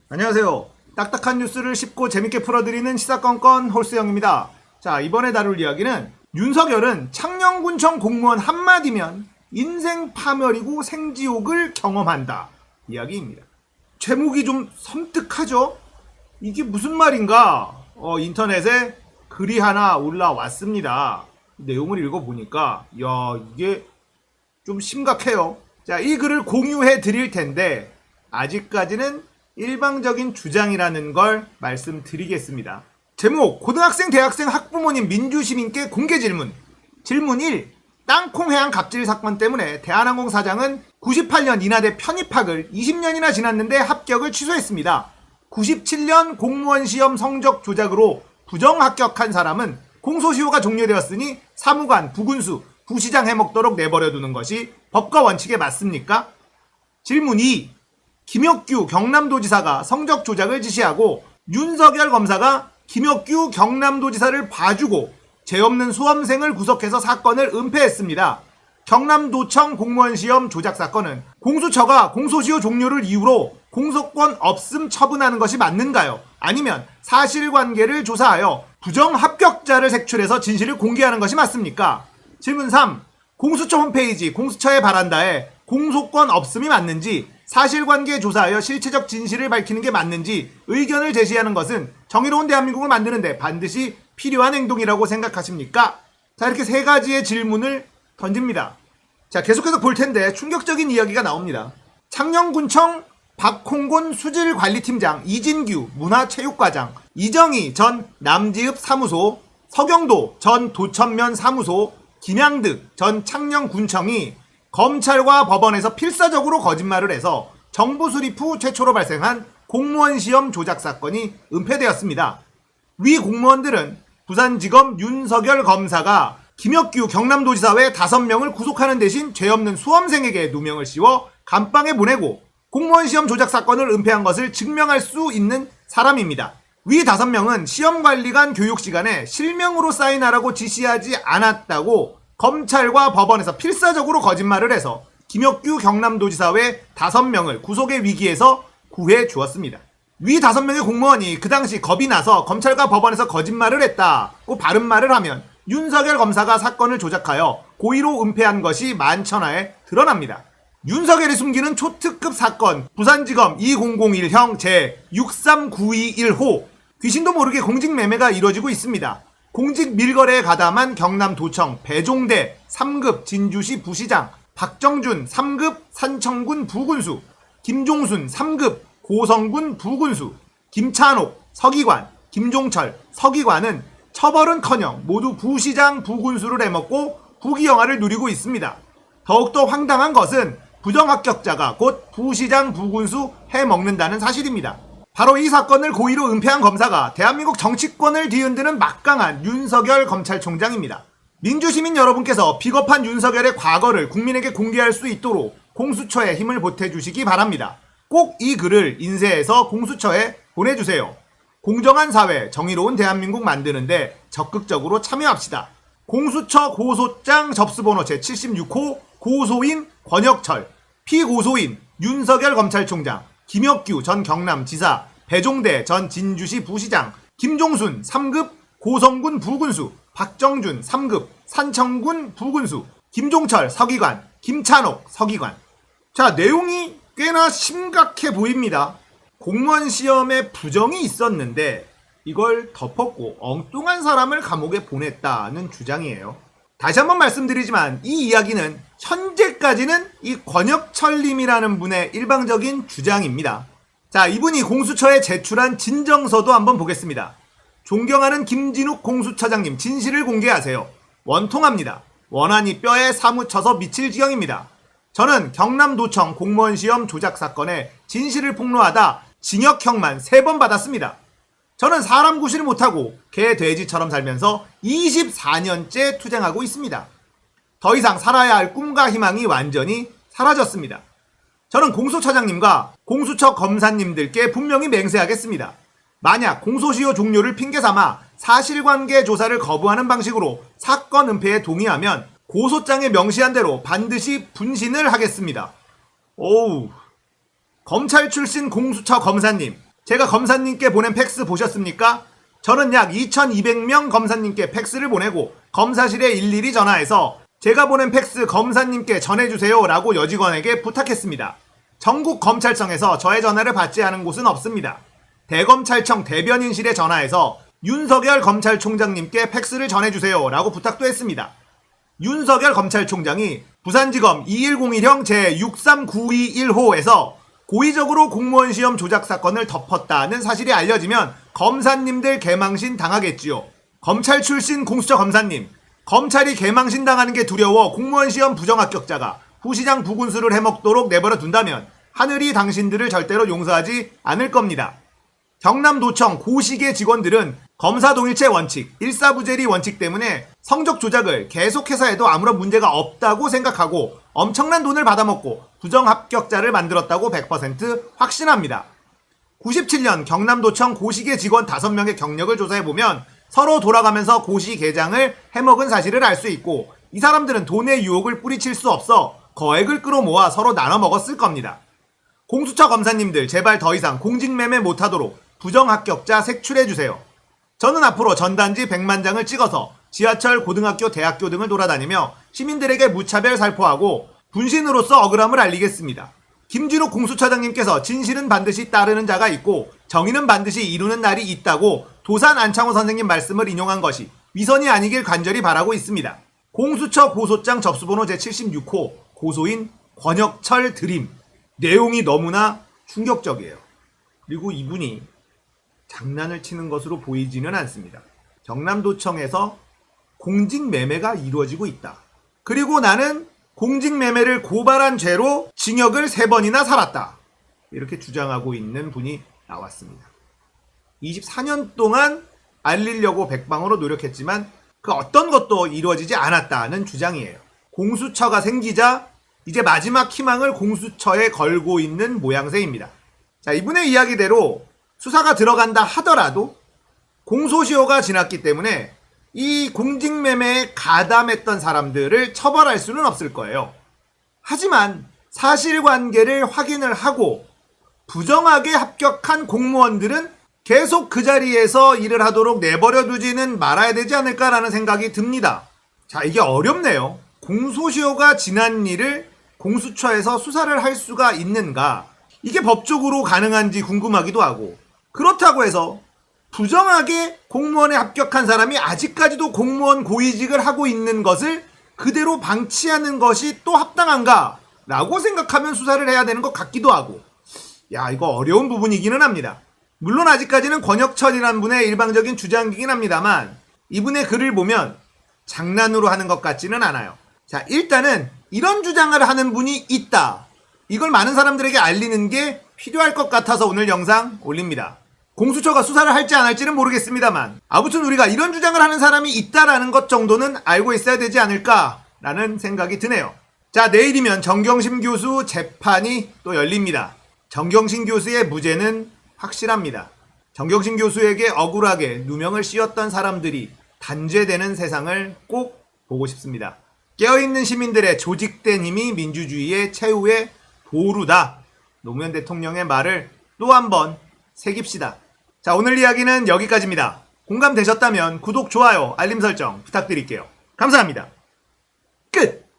안녕하세요. 딱딱한 뉴스를 쉽고 재밌게 풀어드리는 시사건건 홀수영입니다. 자, 이번에 다룰 이야기는 윤석열은 창녕군청 공무원 한마디면 인생 파멸이고 생지옥을 경험한다 이야기입니다. 제목이 좀 섬뜩하죠? 이게 무슨 말인가? 인터넷에 글이 하나 올라왔습니다. 내용을 읽어보니까 이게 좀 심각해요. 자, 이 글을 공유해 드릴 텐데 아직까지는 일방적인 주장이라는 걸 말씀드리겠습니다. 제목, 고등학생, 대학생, 학부모님, 민주시민께 공개 질문. 질문 1. 땅콩 해양 갑질 사건 때문에 대한항공 사장은 98년 인하대 편입학을 20년이나 지났는데 합격을 취소했습니다. 97년 공무원 시험 성적 조작으로 부정 합격한 사람은 공소시효가 종료되었으니 사무관, 부군수, 부시장 해먹도록 내버려두는 것이 법과 원칙에 맞습니까? 질문 2. 김혁규 경남도지사가 성적 조작을 지시하고 윤석열 검사가 김혁규 경남도지사를 봐주고 죄 없는 수험생을 구속해서 사건을 은폐했습니다. 경남도청 공무원시험 조작 사건은 공수처가 공소시효 종료를 이유로 공소권 없음 처분하는 것이 맞는가요? 아니면 사실관계를 조사하여 부정합격자를 색출해서 진실을 공개하는 것이 맞습니까? 질문 3. 공수처 홈페이지 공수처의 바란다에 공소권 없음이 맞는지 사실관계 조사하여 실체적 진실을 밝히는 게 맞는지 의견을 제시하는 것은 정의로운 대한민국을 만드는데 반드시 필요한 행동이라고 생각하십니까? 자, 이렇게 세 가지의 질문을 던집니다. 자, 계속해서 볼 텐데 충격적인 이야기가 나옵니다. 창녕군청 박홍곤 수질관리팀장, 이진규 문화체육과장, 이정희 전 남지읍 사무소, 서경도 전 도천면 사무소, 김양득 전 창녕군청이 검찰과 법원에서 필사적으로 거짓말을 해서 정부 수립 후 최초로 발생한 공무원 시험 조작 사건이 은폐되었습니다. 위 공무원들은 부산지검 윤석열 검사가 김혁규 경남도지사 외 5명을 구속하는 대신 죄 없는 수험생에게 누명을 씌워 감방에 보내고 공무원 시험 조작 사건을 은폐한 것을 증명할 수 있는 사람입니다. 위 5명은 시험관리관 교육시간에 실명으로 사인하라고 지시하지 않았다고 검찰과 법원에서 필사적으로 거짓말을 해서 김혁규 경남도지사 외 5명을 구속의 위기에서 구해 주었습니다. 위 5명의 공무원이 그 당시 겁이 나서 검찰과 법원에서 거짓말을 했다고 바른말을 하면 윤석열 검사가 사건을 조작하여 고의로 은폐한 것이 만천하에 드러납니다. 윤석열이 숨기는 초특급 사건 부산지검 2001형 제63921호 귀신도 모르게 공직매매가 이루어지고 있습니다. 공직 밀거래에 가담한 경남도청 배종대 3급 진주시 부시장, 박정준 3급 산청군 부군수, 김종순 3급 고성군 부군수, 김찬옥 서기관, 김종철 서기관은 처벌은커녕 모두 부시장 부군수를 해먹고 부귀영화를 누리고 있습니다. 더욱더 황당한 것은 부정합격자가 곧 부시장 부군수 해먹는다는 사실입니다. 바로 이 사건을 고의로 은폐한 검사가 대한민국 정치권을 뒤흔드는 막강한 윤석열 검찰총장입니다. 민주시민 여러분께서 비겁한 윤석열의 과거를 국민에게 공개할 수 있도록 공수처에 힘을 보태주시기 바랍니다. 꼭 이 글을 인쇄해서 공수처에 보내주세요. 공정한 사회, 정의로운 대한민국 만드는데 적극적으로 참여합시다. 공수처 고소장 접수번호 제76호 고소인 권혁철, 피고소인 윤석열 검찰총장, 김혁규 전 경남지사, 배종대 전 진주시 부시장, 김종순 3급 고성군 부군수, 박정준 3급 산청군 부군수, 김종철 서기관, 김찬옥 서기관. 자, 내용이 꽤나 심각해 보입니다. 공무원 시험에 부정이 있었는데 이걸 덮었고 엉뚱한 사람을 감옥에 보냈다는 주장이에요. 다시 한번 말씀드리지만 이 이야기는 현재까지는 이 권혁철님이라는 분의 일방적인 주장입니다. 자, 이분이 공수처에 제출한 진정서도 한번 보겠습니다. 존경하는 김진욱 공수처장님, 진실을 공개하세요. 원통합니다. 원한이 뼈에 사무쳐서 미칠 지경입니다. 저는 경남도청 공무원 시험 조작 사건에 진실을 폭로하다 징역형만 3번 받았습니다. 저는 사람 구실 못하고 개 돼지처럼 살면서 24년째 투쟁하고 있습니다. 더 이상 살아야 할 꿈과 희망이 완전히 사라졌습니다. 저는 공수처장님과 공수처 검사님들께 분명히 맹세하겠습니다. 만약 공소시효 종료를 핑계삼아 사실관계 조사를 거부하는 방식으로 사건 은폐에 동의하면 고소장에 명시한 대로 반드시 분신을 하겠습니다. 오우. 검찰 출신 공수처 검사님, 제가 검사님께 보낸 팩스 보셨습니까? 저는 약 2200명 검사님께 팩스를 보내고 검사실에 일일이 전화해서 제가 보낸 팩스 검사님께 전해주세요 라고 여직원에게 부탁했습니다. 전국 검찰청에서 저의 전화를 받지 않은 곳은 없습니다. 대검찰청 대변인실에 전화해서 윤석열 검찰총장님께 팩스를 전해주세요 라고 부탁도 했습니다. 윤석열 검찰총장이 부산지검 2101형 제63921호에서 고의적으로 공무원 시험 조작 사건을 덮었다는 사실이 알려지면 검사님들 개망신 당하겠지요. 검찰 출신 공수처 검사님, 검찰이 개망신 당하는 게 두려워 공무원 시험 부정합격자가 부시장 부군수를 해먹도록 내버려 둔다면 하늘이 당신들을 절대로 용서하지 않을 겁니다. 경남도청 고시계 직원들은 검사 동일체 원칙, 일사부재리 원칙 때문에 성적 조작을 계속해서 해도 아무런 문제가 없다고 생각하고 엄청난 돈을 받아먹고 부정합격자를 만들었다고 100% 확신합니다. 97년 경남도청 고시계 직원 5명의 경력을 조사해보면 서로 돌아가면서 고시계장을 해먹은 사실을 알 수 있고 이 사람들은 돈의 유혹을 뿌리칠 수 없어 거액을 끌어모아 서로 나눠 먹었을 겁니다. 공수처 검사님들 제발 더 이상 공직매매 못하도록 부정합격자 색출해주세요. 저는 앞으로 전단지 100만 장을 찍어서 지하철, 고등학교, 대학교 등을 돌아다니며 시민들에게 무차별 살포하고 분신으로서 억울함을 알리겠습니다. 김진욱 공수처장님께서 진실은 반드시 따르는 자가 있고 정의는 반드시 이루는 날이 있다고 도산 안창호 선생님 말씀을 인용한 것이 위선이 아니길 간절히 바라고 있습니다. 공수처 고소장 접수번호 제76호 고소인 권혁철 드림. 내용이 너무나 충격적이에요. 그리고 이분이 장난을 치는 것으로 보이지는 않습니다. 경남도청에서 공직매매가 이루어지고 있다. 그리고 나는 공직매매를 고발한 죄로 징역을 3번이나 살았다. 이렇게 주장하고 있는 분이 나왔습니다. 24년 동안 알리려고 백방으로 노력했지만 그 어떤 것도 이루어지지 않았다는 주장이에요. 공수처가 생기자 이제 마지막 희망을 공수처에 걸고 있는 모양새입니다. 자, 이분의 이야기대로 수사가 들어간다 하더라도 공소시효가 지났기 때문에 이 공직매매에 가담했던 사람들을 처벌할 수는 없을 거예요. 하지만 사실관계를 확인을 하고 부정하게 합격한 공무원들은 계속 그 자리에서 일을 하도록 내버려 두지는 말아야 되지 않을까라는 생각이 듭니다. 자, 이게 어렵네요. 공소시효가 지난 일을 공수처에서 수사를 할 수가 있는가? 이게 법적으로 가능한지 궁금하기도 하고, 그렇다고 해서 부정하게 공무원에 합격한 사람이 아직까지도 공무원 고위직을 하고 있는 것을 그대로 방치하는 것이 또 합당한가? 라고 생각하면 수사를 해야 되는 것 같기도 하고, 야, 이거 어려운 부분이기는 합니다. 물론 아직까지는 권혁철이라는 분의 일방적인 주장이긴 합니다만 이분의 글을 보면 장난으로 하는 것 같지는 않아요. 자, 일단은 이런 주장을 하는 분이 있다. 이걸 많은 사람들에게 알리는 게 필요할 것 같아서 오늘 영상 올립니다. 공수처가 수사를 할지 안 할지는 모르겠습니다만 아무튼 우리가 이런 주장을 하는 사람이 있다라는 것 정도는 알고 있어야 되지 않을까라는 생각이 드네요. 자, 내일이면 정경심 교수 재판이 또 열립니다. 정경심 교수의 무죄는 확실합니다. 정경심 교수에게 억울하게 누명을 씌웠던 사람들이 단죄되는 세상을 꼭 보고 싶습니다. 깨어있는 시민들의 조직된 힘이 민주주의의 최후의 보루다. 노무현 대통령의 말을 또 한번 새깁시다. 자, 오늘 이야기는 여기까지입니다. 공감되셨다면 구독, 좋아요, 알림 설정 부탁드릴게요. 감사합니다. 끝!